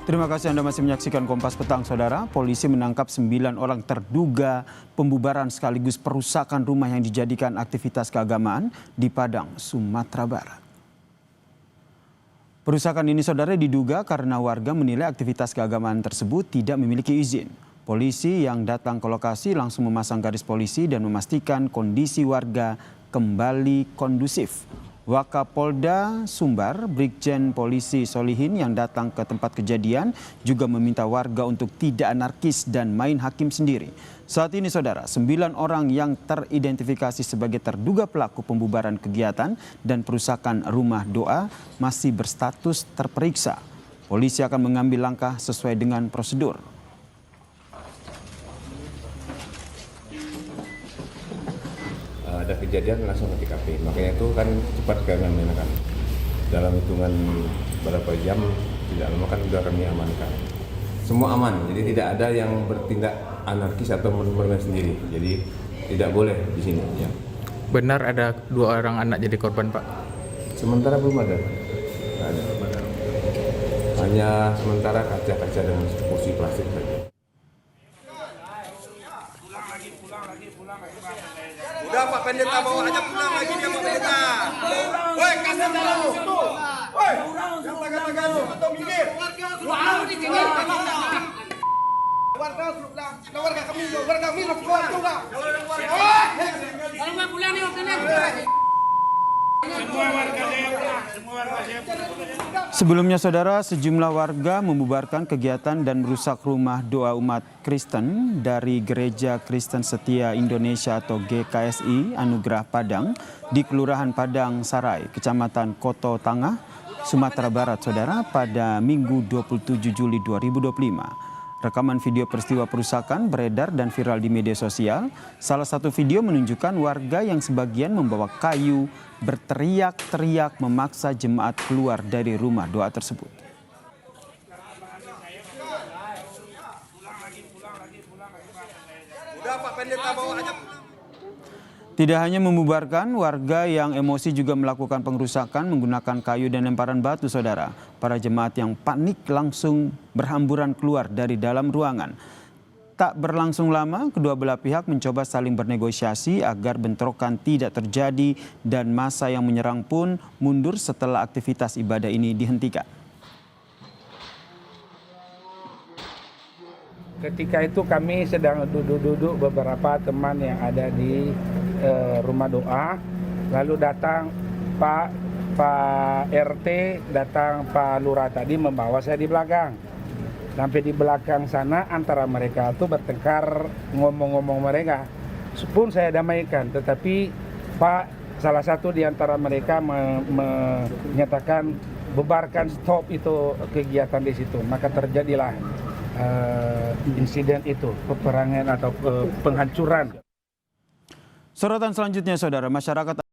Terima kasih Anda masih menyaksikan Kompas Petang, Saudara. Polisi menangkap 9 orang terduga pembubaran sekaligus perusakan rumah yang dijadikan aktivitas keagamaan di Padang, Sumatera Barat. Perusakan ini, Saudara, diduga karena warga menilai aktivitas keagamaan tersebut tidak memiliki izin. Polisi yang datang ke lokasi langsung memasang garis polisi dan memastikan kondisi warga kembali kondusif. Wakapolda Sumbar, Brigjen Polisi Solihin yang datang ke tempat kejadian juga meminta warga untuk tidak anarkis dan main hakim sendiri. Saat ini, Saudara, 9 orang yang teridentifikasi sebagai terduga pelaku pembubaran kegiatan dan perusakan rumah doa masih berstatus terperiksa. Polisi akan mengambil langkah sesuai dengan prosedur. Ada kejadian langsung ke TKP, makanya itu kan cepat kami amankan. Dalam hitungan beberapa jam, tidak lama kan sudah kami amankan. Semua aman, jadi tidak ada yang bertindak anarkis atau bermain sendiri. Jadi tidak boleh di sini. Ya. Benar ada 2 orang anak jadi korban, Pak? Sementara belum ada. Tidak ada. Hanya sementara kaca-kaca dan kursi plastik saja. Udah Pak Pendeta bawa aja pulang lagi dia Pak Pendeta. Woi kasih tahu. Woi yang tagan-tagan atau minggir. Warga kami keluar juga. Kalau nggak pulang nih waktunya. Sebelumnya, Saudara, sejumlah warga membubarkan kegiatan dan merusak rumah doa umat Kristen dari Gereja Kristen Setia Indonesia atau GKSI Anugerah Padang di Kelurahan Padang Sarai, Kecamatan Koto Tangah, Sumatera Barat, Saudara, pada Minggu 27 Juli 2025. Rekaman video peristiwa perusakan beredar dan viral di media sosial. Salah satu video menunjukkan warga yang sebagian membawa kayu berteriak-teriak memaksa jemaat keluar dari rumah doa tersebut. Udah Pak Pendeta bawa aja. Tidak hanya membubarkan, warga yang emosi juga melakukan pengerusakan menggunakan kayu dan lemparan batu, Saudara. Para jemaat yang panik langsung berhamburan keluar dari dalam ruangan. Tak berlangsung lama, kedua belah pihak mencoba saling bernegosiasi agar bentrokan tidak terjadi dan massa yang menyerang pun mundur setelah aktivitas ibadah ini dihentikan. Ketika itu kami sedang duduk-duduk beberapa teman yang ada di rumah doa, lalu datang Pak RT, datang Pak Lurah tadi membawa saya di belakang. Sampai di belakang sana antara mereka itu bertengkar, ngomong-ngomong mereka. Pun saya damaikan, tetapi salah satu di antara mereka menyatakan bubarkan, stop itu kegiatan di situ. Maka terjadilah insiden itu, peperangan atau penghancuran. Sorotan selanjutnya, Saudara, masyarakat